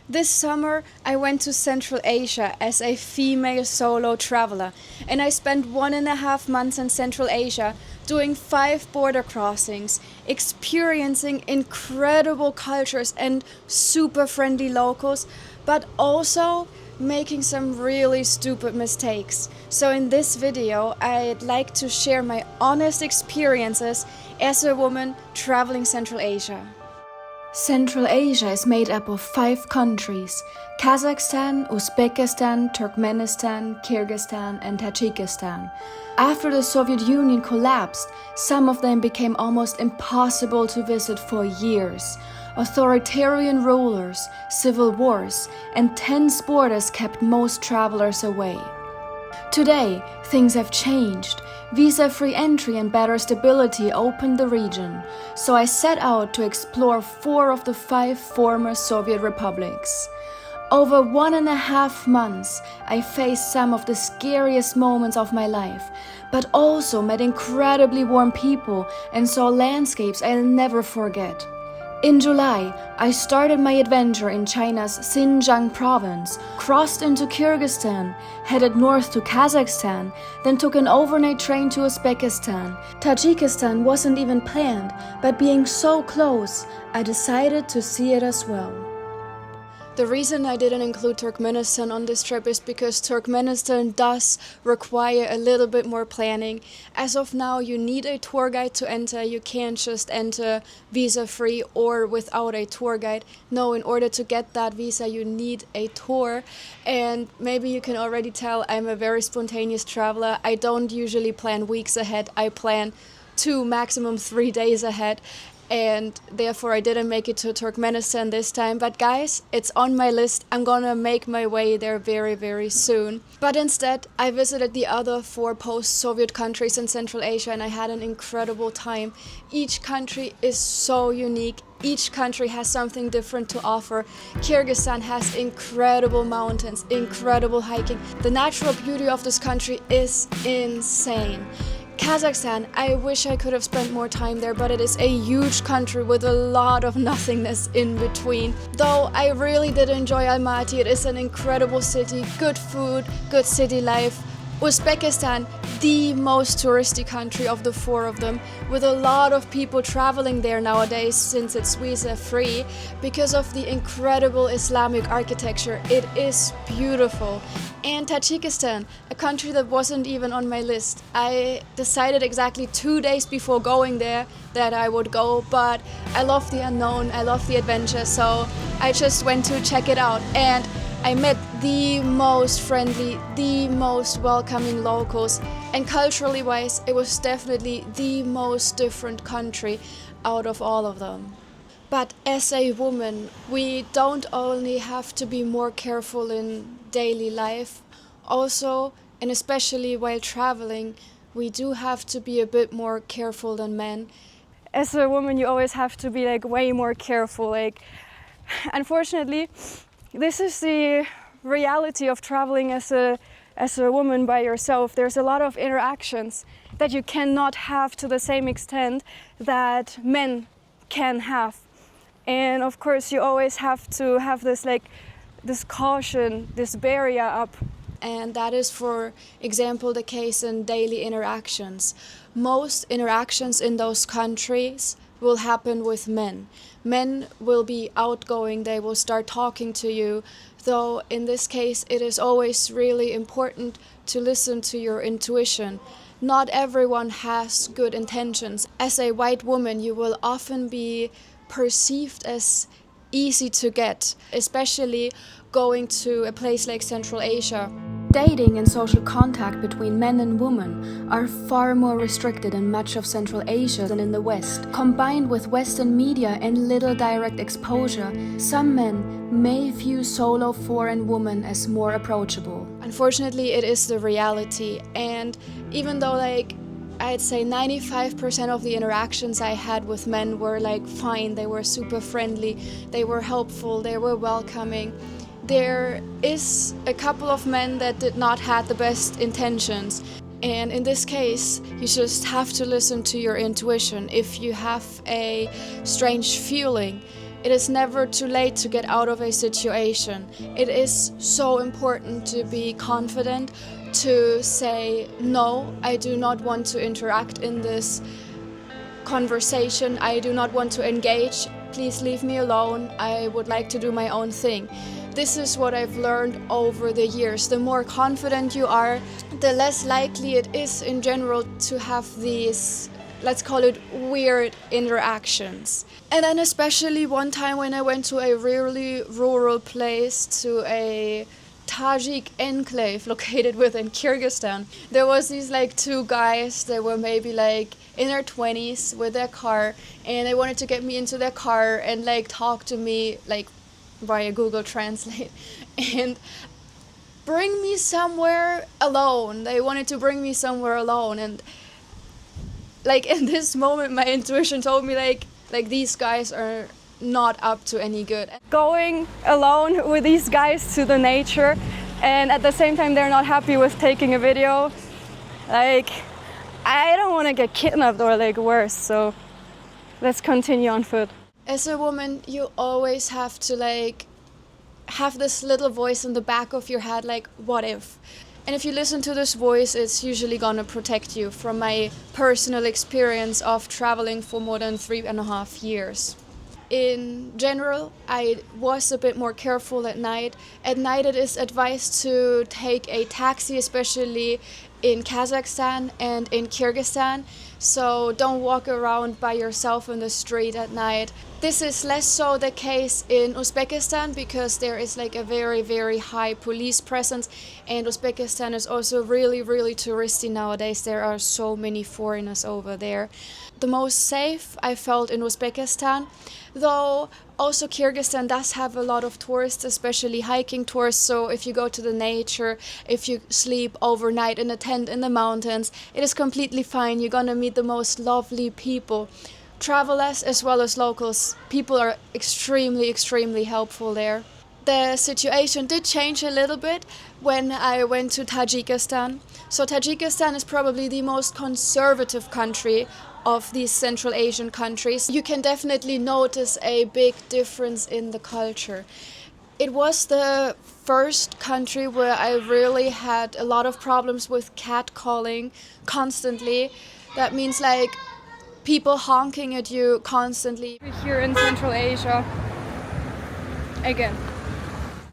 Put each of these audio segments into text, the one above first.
This summer, I went to Central Asia as a female solo traveler, and I spent 1.5 months in Central Asia doing 5 border crossings, experiencing incredible cultures and super friendly locals, but also making some really stupid mistakes. So in this video, I'd like to share my honest experiences as a woman traveling Central Asia. Central Asia is made up of 5 countries: Kazakhstan, Uzbekistan, Turkmenistan, Kyrgyzstan, and Tajikistan. After the Soviet Union collapsed, some of them became almost impossible to visit for years. Authoritarian rulers, civil wars, and tense borders kept most travelers away. Today, things have changed. Visa-free entry and better stability opened the region, so I set out to explore 4 of the 5 former Soviet republics. Over 1.5 months, I faced some of the scariest moments of my life, but also met incredibly warm people and saw landscapes I'll never forget. In July, I started my adventure in China's Xinjiang province, crossed into Kyrgyzstan, headed north to Kazakhstan, then took an overnight train to Uzbekistan. Tajikistan wasn't even planned, but being so close, I decided to see it as well. The reason I didn't include Turkmenistan on this trip is because Turkmenistan does require a little bit more planning. As of now, you need a tour guide to enter. You can't just enter visa-free or without a tour guide. No, in order to get that visa, you need a tour. And maybe you can already tell I'm a very spontaneous traveler. I don't usually plan weeks ahead. I plan 2, maximum 3 days ahead. And therefore I didn't make it to Turkmenistan this time. But guys, it's on my list. I'm gonna make my way there very, very soon. But instead, I visited the other 4 post-Soviet countries in Central Asia and I had an incredible time. Each country is so unique. Each country has something different to offer. Kyrgyzstan has incredible mountains, incredible hiking. The natural beauty of this country is insane. Kazakhstan, I wish I could have spent more time there, but it is a huge country with a lot of nothingness in between. Though I really did enjoy Almaty, it is an incredible city, good food, good city life. Uzbekistan, the most touristy country of the 4 of them, with a lot of people traveling there nowadays since it's visa-free because of the incredible Islamic architecture. It is beautiful. And Tajikistan, a country that wasn't even on my list. I decided exactly 2 days before going there that I would go, but I love the unknown, I love the adventure, so I just went to check it out. And I met the most friendly, the most welcoming locals, and culturally wise, it was definitely the most different country out of all of them. But as a woman, we don't only have to be more careful in daily life, also, and especially while traveling, we do have to be a bit more careful than men. As a woman, you always have to be way more careful. Unfortunately, this is the reality of traveling as a woman by yourself. There's a lot of interactions that you cannot have to the same extent that men can have. And of course, you always have to have this caution, this barrier up. And that is, for example, the case in daily interactions. Most interactions in those countries will happen with men. Men will be outgoing, they will start talking to you, though in this case it is always really important to listen to your intuition. Not everyone has good intentions. As a white woman, you will often be perceived as easy to get, especially going to a place like Central Asia. Dating and social contact between men and women are far more restricted in much of Central Asia than in the West. Combined with Western media and little direct exposure, some men may view solo foreign women as more approachable. Unfortunately, it is the reality, and even though I'd say 95% of the interactions I had with men were fine, they were super friendly, they were helpful, they were welcoming. There is a couple of men that did not have the best intentions. And in this case, you just have to listen to your intuition. If you have a strange feeling, It is never too late to get out of a situation. It is so important to be confident, to say, no, I do not want to interact in this conversation, I do not want to engage, please leave me alone, I would like to do my own thing. This is what I've learned over the years. The more confident you are, the less likely it is in general to have these, let's call it, weird interactions. And then especially one time when I went to a really rural place, to a Tajik enclave located within Kyrgyzstan, there was these like two guys. They were maybe like in their 20s with their car, and they wanted to get me into their car and like talk to me like via Google Translate and bring me somewhere alone. They wanted to bring me somewhere alone, and like in this moment my intuition told me like these guys are not up to any good. Going alone with these guys to the nature, and at the same time they're not happy with taking a video. Like, I don't want to get kidnapped or like worse, so let's continue on foot. As a woman, you always have to like have this little voice in the back of your head, like, what if? And if you listen to this voice, it's usually gonna protect you. From my personal experience of traveling for more than 3.5 years. In general, I was a bit more careful at night. At night it is advised to take a taxi, especially in Kazakhstan and in Kyrgyzstan. So don't walk around by yourself in the street at night. This is less so the case in Uzbekistan because there is like a very, very high police presence, and Uzbekistan is also really, really touristy nowadays. There are so many foreigners over there. The most safe I felt in Uzbekistan, though also Kyrgyzstan does have a lot of tourists, especially hiking tourists. So if you go to the nature, if you sleep overnight in a tent in the mountains, it is completely fine. You're gonna meet the most lovely people. Travelers as well as locals. People are extremely, extremely helpful there. The situation did change a little bit when I went to Tajikistan. So Tajikistan is probably the most conservative country of these Central Asian countries. You can definitely notice a big difference in the culture. It was the first country where I really had a lot of problems with catcalling constantly. That means like people honking at you constantly. Here in Central Asia, again.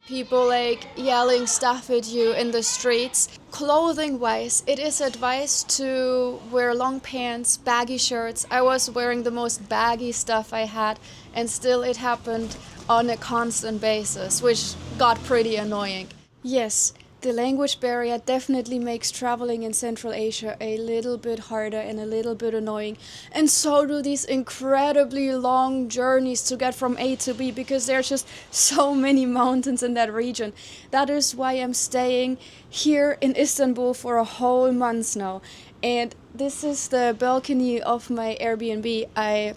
People like yelling stuff at you in the streets. Clothing wise, it is advised to wear long pants, baggy shirts. I was wearing the most baggy stuff I had, and still it happened on a constant basis, which got pretty annoying. Yes, the language barrier definitely makes traveling in Central Asia a little bit harder and a little bit annoying. And so do these incredibly long journeys to get from A to B, because there's just so many mountains in that region. That is why I'm staying here in Istanbul for a whole month now. And this is the balcony of my Airbnb. I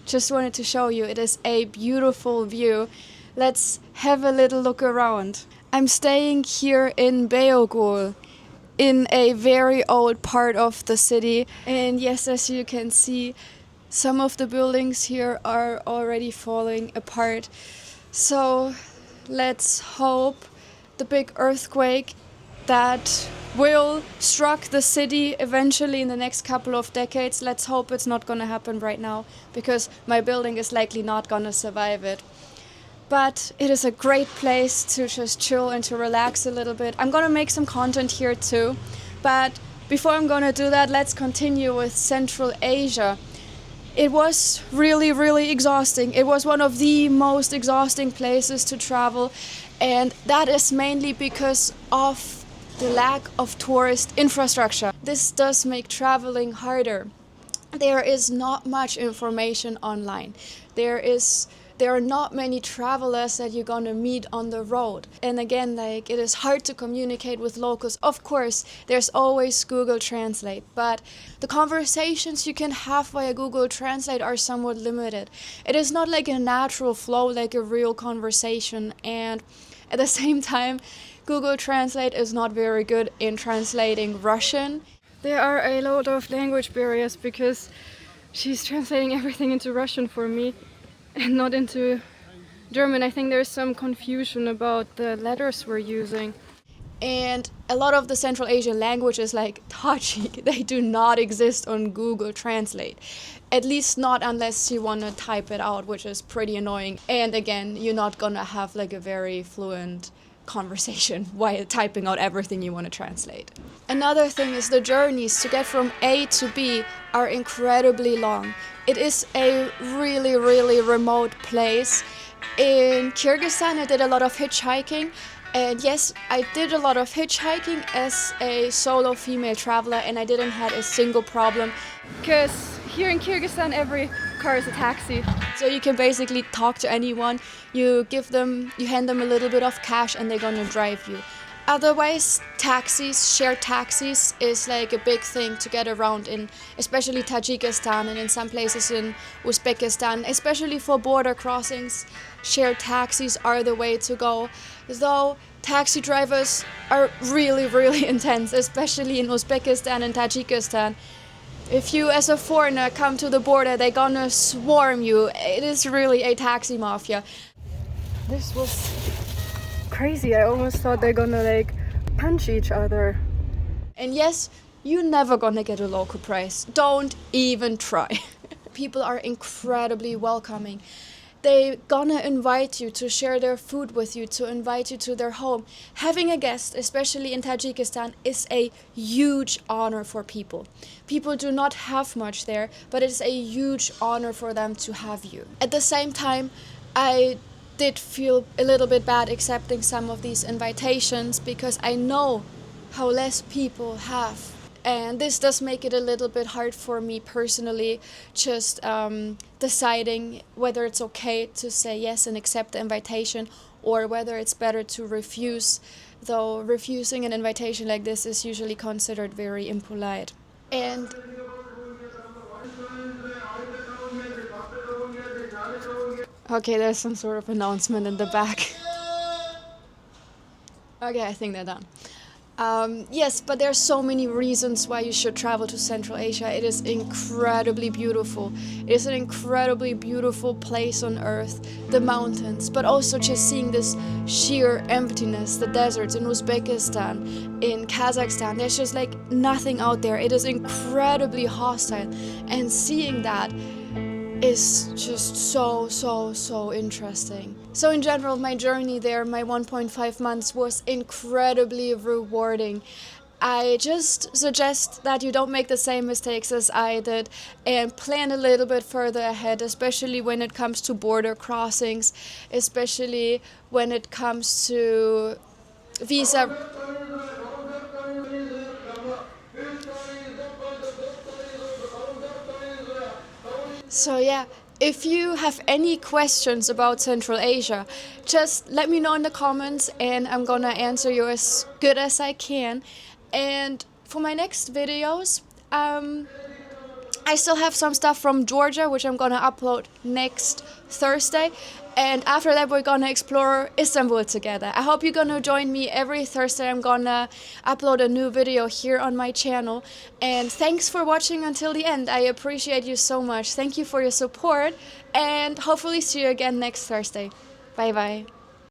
just wanted to show you. It is a beautiful view. Let's have a little look around. I'm staying here in Beogul, in a very old part of the city. And yes, as you can see, some of the buildings here are already falling apart. So let's hope the big earthquake that will struck the city eventually in the next couple of decades, let's hope it's not gonna happen right now, because my building is likely not gonna survive it. But it is a great place to just chill and to relax a little bit. I'm gonna make some content here too, but before I'm gonna do that, let's continue with Central Asia. It was really, really exhausting. It was one of the most exhausting places to travel, and that is mainly because of the lack of tourist infrastructure. This does make traveling harder. There is not much information online. There are not many travelers that you're gonna meet on the road. And again, like, it is hard to communicate with locals. Of course, there's always Google Translate, but the conversations you can have via Google Translate are somewhat limited. It is not like a natural flow, like a real conversation. And at the same time, Google Translate is not very good in translating Russian. There are a lot of language barriers because she's translating everything into Russian for me. and not into German. I think there's some confusion about the letters we're using. And a lot of the Central Asian languages like Tajik, they do not exist on Google Translate. At least not unless you want to type it out, which is pretty annoying. And again, you're not gonna have like a very fluent conversation while typing out everything you want to translate. Another thing is the journeys to get from A to B are incredibly long. It is a really, really remote place. In Kyrgyzstan, I did a lot of hitchhiking. And yes, I did a lot of hitchhiking as a solo female traveler, and I didn't have a single problem. Because here in Kyrgyzstan, every car is a taxi. So you can basically talk to anyone, you hand them a little bit of cash, and they're gonna drive you. Otherwise, shared taxis is like a big thing to get around in, especially Tajikistan and in some places in Uzbekistan, especially for border crossings. Shared taxis are the way to go, though taxi drivers are really, really intense, especially in Uzbekistan and Tajikistan. If you as a foreigner come to the border, they're gonna swarm you. It is really a taxi mafia. This was crazy. I almost thought they're gonna like punch each other. And yes, you're never gonna get a local price. Don't even try. People are incredibly welcoming. They're gonna invite you to share their food with you, to invite you to their home. Having a guest, especially in Tajikistan, is a huge honor for people. People do not have much there, but it's a huge honor for them to have you. At the same time, I did feel a little bit bad accepting some of these invitations because I know how less people have. And this does make it a little bit hard for me personally, just deciding whether it's okay to say yes and accept the invitation or whether it's better to refuse, though refusing an invitation like this is usually considered very impolite. And okay, there's some sort of announcement in the back. Okay, I think they're done. Yes, but there are so many reasons why you should travel to Central Asia. It is incredibly beautiful. It is an incredibly beautiful place on earth, the mountains, but also just seeing this sheer emptiness, the deserts in Uzbekistan, in Kazakhstan. There's just like nothing out there. It is incredibly hostile, and seeing that is just so interesting. So in general, my journey there, my 1.5 months, was incredibly rewarding. I just suggest that you don't make the same mistakes as I did and plan a little bit further ahead, especially when it comes to border crossings, especially when it comes to visa. So yeah, if you have any questions about Central Asia, just let me know in the comments and I'm gonna answer you as good as I can. And for my next videos, I still have some stuff from Georgia, which I'm gonna upload next Thursday. And after that, we're gonna explore Istanbul together. I hope you're gonna join me every Thursday. I'm gonna upload a new video here on my channel. And thanks for watching until the end. I appreciate you so much. Thank you for your support and hopefully see you again next Thursday. Bye bye.